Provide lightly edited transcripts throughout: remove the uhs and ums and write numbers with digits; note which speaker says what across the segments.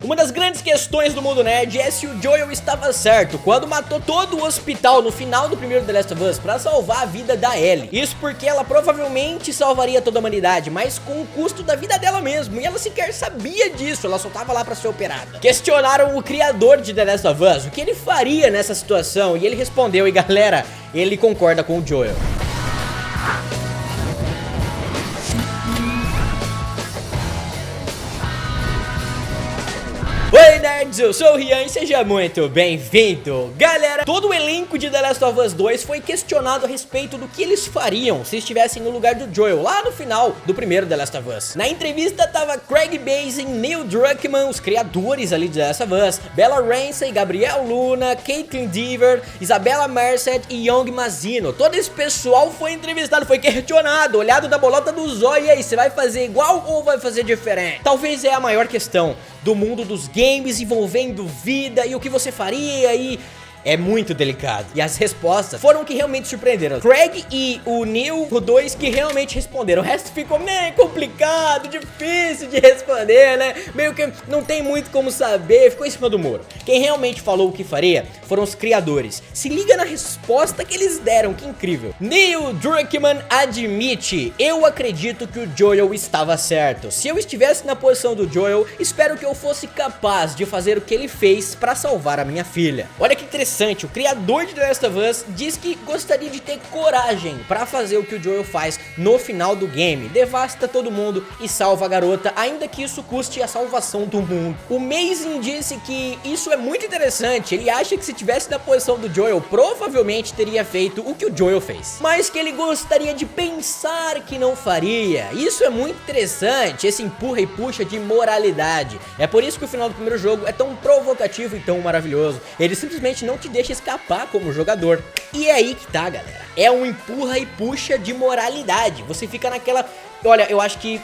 Speaker 1: Uma das grandes questões do mundo nerd é se o Joel estava certo quando matou todo o hospital no final do primeiro The Last of Us pra salvar a vida da Ellie. Isso porque ela provavelmente salvaria toda a humanidade, mas com o custo da vida dela mesmo, e ela sequer sabia disso, ela só tava lá pra ser operada. Questionaram o criador de The Last of Us, o que ele faria nessa situação, e ele respondeu, e galera, ele concorda com o Joel. Oi nerds, eu sou o Rian e seja muito bem-vindo. Galera, todo o elenco de The Last of Us 2 foi questionado a respeito do que eles fariam se estivessem no lugar do Joel, lá no final do primeiro The Last of Us. Na entrevista tava Craig Mazin, Neil Druckmann, os criadores ali de The Last of Us, Bella Ramsey, Gabriel Luna, Caitlin Dever, Isabella Merced e Young Mazino. Todo esse pessoal foi entrevistado, foi questionado, olhado da bolota do zóio. E aí, você vai fazer igual ou vai fazer diferente? Talvez é a maior questão do mundo dos games envolvendo vida e o que você faria, e é muito delicado. E as respostas foram o que realmente surpreenderam. Craig e o Neil, os dois que realmente responderam. O resto ficou meio complicado, difícil de responder, né? Meio que não tem muito como saber, ficou em cima do muro. Quem realmente falou o que faria foram os criadores. Se liga na resposta que eles deram, que incrível. Neil Druckmann admite: eu acredito que o Joel estava certo. Se eu estivesse na posição do Joel, espero que eu fosse capaz de fazer o que ele fez para salvar a minha filha. Olha que interessante. O criador de The Last of Us diz que gostaria de ter coragem pra fazer o que o Joel faz no final do game. Devasta todo mundo e salva a garota, ainda que isso custe a salvação do mundo. O Mazin disse que isso é muito interessante. Ele acha que se tivesse na posição do Joel, provavelmente teria feito o que o Joel fez, mas que ele gostaria de pensar que não faria. Isso é muito interessante, esse empurra e puxa de moralidade. É por isso que o final do primeiro jogo é tão provocativo e tão maravilhoso. Ele simplesmente não te deixa escapar como jogador. E é aí que tá, galera. É um empurra e puxa de moralidade. Você fica naquela... Olha, eu acho que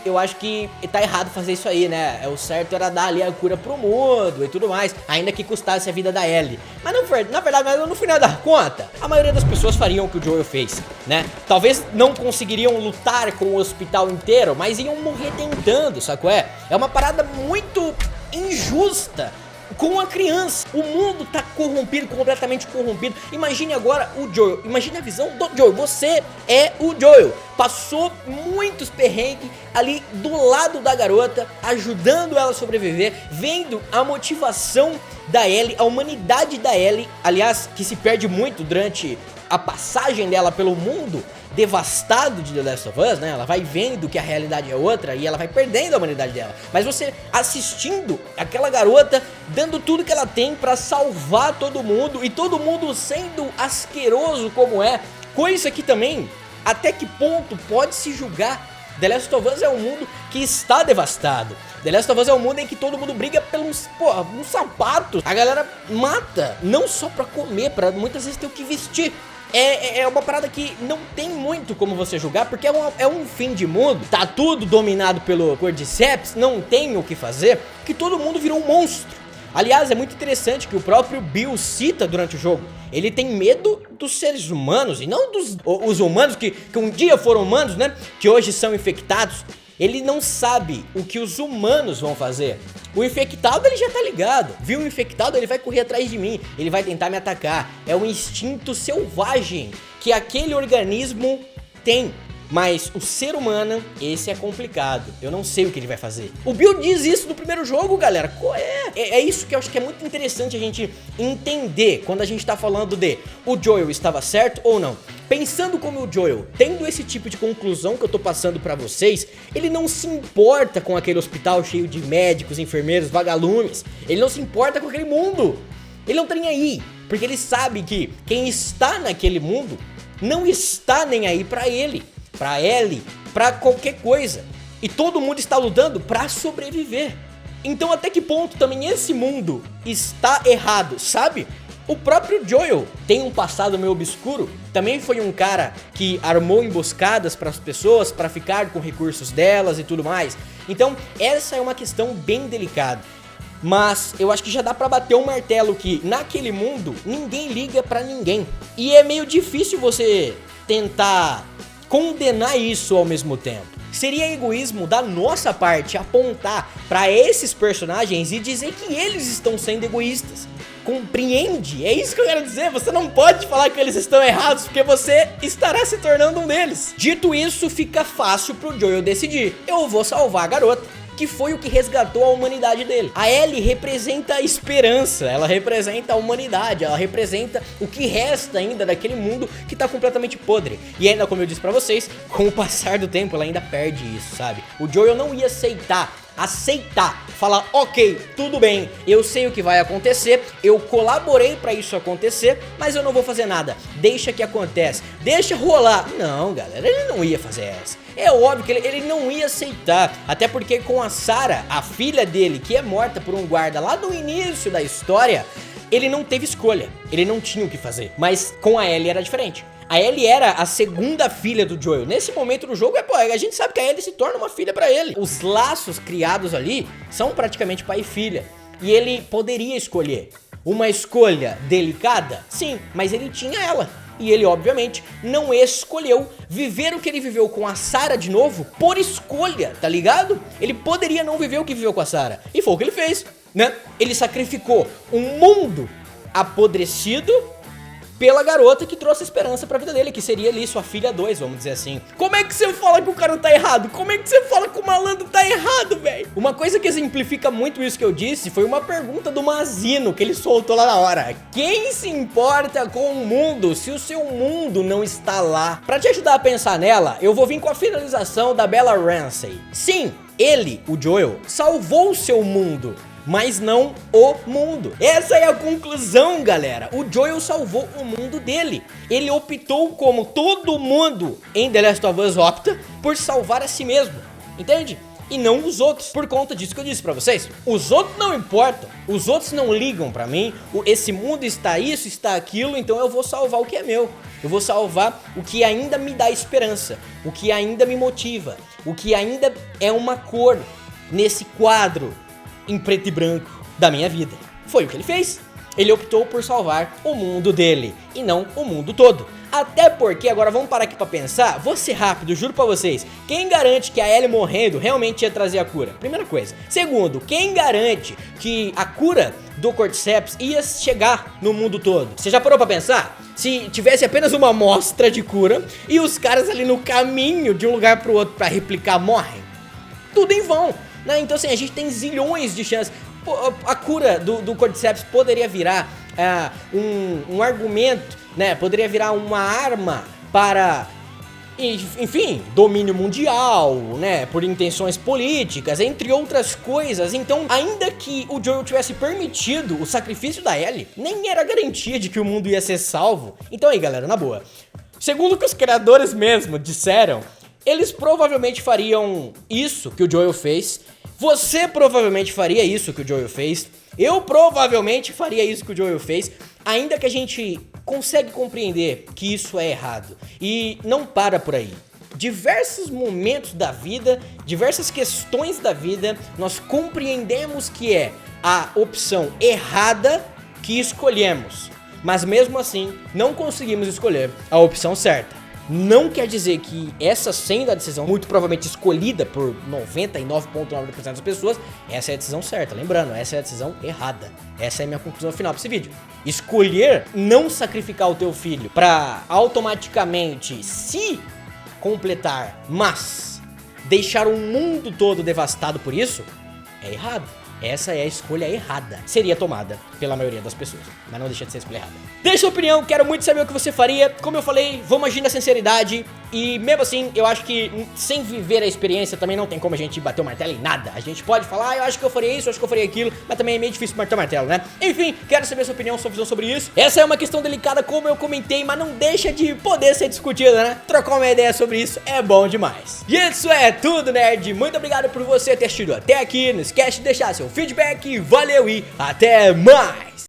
Speaker 1: tá errado fazer isso aí, né? O certo era dar ali a cura pro mundo e tudo mais, ainda que custasse a vida da Ellie. Mas na verdade, no final da conta, a maioria das pessoas fariam o que o Joel fez, né? Talvez não conseguiriam lutar com o hospital inteiro, mas iam morrer tentando, sacou? É uma parada muito injusta com a criança. O mundo tá corrompido, completamente corrompido. Imagine agora o Joel, imagine a visão do Joel. Você é o Joel, passou muitos perrengues ali do lado da garota, ajudando ela a sobreviver, vendo a motivação da Ellie, a humanidade da Ellie, aliás, que se perde muito durante a passagem dela pelo mundo devastado de The Last of Us, né? Ela vai vendo que a realidade é outra e ela vai perdendo a humanidade dela. Mas você assistindo aquela garota dando tudo que ela tem pra salvar todo mundo, e todo mundo sendo asqueroso como é, coisa que também, até que ponto pode se julgar? The Last of Us é um mundo que está devastado. The Last of Us é um mundo em que todo mundo briga pelos, uns sapatos. A galera mata, não só pra comer, pra muitas vezes ter o que vestir. É uma parada que não tem muito como você julgar, porque é um fim de mundo. Tá tudo dominado pelo Cordyceps, não tem o que fazer, que todo mundo virou um monstro. Aliás, é muito interessante que o próprio Bill cita durante o jogo. Ele tem medo dos seres humanos, e não os humanos que um dia foram humanos, né? Que hoje são infectados. Ele não sabe o que os humanos vão fazer. O infectado, ele já tá ligado. Viu o infectado, ele vai correr atrás de mim, ele vai tentar me atacar. É um instinto selvagem que aquele organismo tem. Mas o ser humano, esse é complicado. Eu não sei o que ele vai fazer. O Bill diz isso no primeiro jogo, galera. Qual é? É isso que eu acho que é muito interessante a gente entender quando a gente tá falando de o Joel estava certo ou não. Pensando como o Joel, tendo esse tipo de conclusão que eu tô passando pra vocês, ele não se importa com aquele hospital cheio de médicos, enfermeiros, vagalumes. Ele não se importa com aquele mundo. Ele não tá nem aí, porque ele sabe que quem está naquele mundo não está nem aí pra ele, pra Ellie, pra qualquer coisa. E todo mundo está lutando pra sobreviver. Então até que ponto também esse mundo está errado, sabe? O próprio Joel tem um passado meio obscuro. Também foi um cara que armou emboscadas para as pessoas, para ficar com recursos delas e tudo mais. Então essa é uma questão bem delicada. Mas eu acho que já dá pra bater um martelo que naquele mundo ninguém liga pra ninguém. E é meio difícil você tentar condenar isso ao mesmo tempo. Seria egoísmo da nossa parte apontar pra esses personagens e dizer que eles estão sendo egoístas. Compreende? É isso que eu quero dizer. Você não pode falar que eles estão errados, porque você estará se tornando um deles. Dito isso, fica fácil pro Joel decidir: eu vou salvar a garota, que foi o que resgatou a humanidade dele. A Ellie representa a esperança, ela representa a humanidade, ela representa o que resta ainda daquele mundo que tá completamente podre. E ainda, como eu disse pra vocês, com o passar do tempo ela ainda perde isso, sabe? O Joel não ia aceitar, falar: ok, tudo bem, eu sei o que vai acontecer, eu colaborei pra isso acontecer, mas eu não vou fazer nada, deixa que acontece, deixa rolar. Não, galera, ele não ia fazer essa. É óbvio que ele não ia aceitar, até porque com a Sarah, a filha dele, que é morta por um guarda lá no início da história, ele não teve escolha, ele não tinha o que fazer. Mas com a Ellie era diferente. A Ellie era a segunda filha do Joel. Nesse momento do jogo, a gente sabe que a Ellie se torna uma filha pra ele. Os laços criados ali são praticamente pai e filha. E ele poderia escolher. Uma escolha delicada? Sim, mas ele tinha ela. E ele, obviamente, não escolheu viver o que ele viveu com a Sarah de novo por escolha, tá ligado? Ele poderia não viver o que viveu com a Sarah. E foi o que ele fez, né? Ele sacrificou um mundo apodrecido pela garota que trouxe esperança pra vida dele, que seria ali sua filha 2, vamos dizer assim. Como é que você fala que o cara tá errado? Como é que você fala que o malandro tá errado, velho? Uma coisa que exemplifica muito isso que eu disse foi uma pergunta do Mazino que ele soltou lá na hora. Quem se importa com o mundo se o seu mundo não está lá? Pra te ajudar a pensar nela, eu vou vir com a finalização da Bella Ramsey. Sim, ele, o Joel, salvou o seu mundo, mas não o mundo. Essa é a conclusão, galera. O Joel salvou o mundo dele. Ele optou, como todo mundo em The Last of Us opta, por salvar a si mesmo, entende? E não os outros, por conta disso que eu disse pra vocês. Os outros não importam, os outros não ligam pra mim. Esse mundo está isso, está aquilo, então eu vou salvar o que é meu. Eu vou salvar o que ainda me dá esperança, o que ainda me motiva, o que ainda é uma cor nesse quadro em preto e branco da minha vida. Foi o que ele fez. Ele optou por salvar o mundo dele e não o mundo todo. Até porque, agora vamos parar aqui pra pensar, vou ser rápido, juro pra vocês. Quem garante que a Ellie morrendo realmente ia trazer a cura? Primeira coisa. Segundo, quem garante que a cura do Cordyceps ia chegar no mundo todo? Você já parou pra pensar? Se tivesse apenas uma amostra de cura e os caras ali no caminho de um lugar pro outro pra replicar morrem, tudo em vão, né? Então assim, a gente tem zilhões de chances. A cura do Cordyceps poderia virar um argumento, né? Poderia virar uma arma para, enfim, domínio mundial, né? Por intenções políticas, entre outras coisas. Então, ainda que o Joel tivesse permitido o sacrifício da Ellie, nem era garantia de que o mundo ia ser salvo. Então aí, galera, na boa, segundo o que os criadores mesmo disseram, eles provavelmente fariam isso que o Joel fez. Você provavelmente faria isso que o Joel fez. Eu provavelmente faria isso que o Joel fez. Ainda que a gente consegue compreender que isso é errado. E não para por aí. Diversos momentos da vida, diversas questões da vida, nós compreendemos que é a opção errada que escolhemos. Mas mesmo assim, não conseguimos escolher a opção certa. Não quer dizer que essa sendo a decisão muito provavelmente escolhida por 99,9% das pessoas, essa é a decisão certa. Lembrando, essa é a decisão errada. Essa é a minha conclusão final para esse vídeo. Escolher não sacrificar o teu filho para automaticamente se completar, mas deixar o mundo todo devastado por isso, é errado. Essa é a escolha errada. Seria tomada pela maioria das pessoas, mas não deixa de ser a escolha errada. Deixa sua opinião, quero muito saber o que você faria. Como eu falei, vamos agir na sinceridade. E mesmo assim, eu acho que sem viver a experiência também não tem como a gente bater o martelo em nada. A gente pode falar, eu acho que eu faria isso, eu acho que eu faria aquilo, mas também é meio difícil bater o martelo, né? Enfim, quero saber a sua opinião, sua visão sobre isso. Essa é uma questão delicada, como eu comentei, mas não deixa de poder ser discutida, né? Trocar uma ideia sobre isso é bom demais. E isso é tudo, nerd. Muito obrigado por você ter assistido até aqui. Não esquece de deixar seu feedback. Valeu e até mais!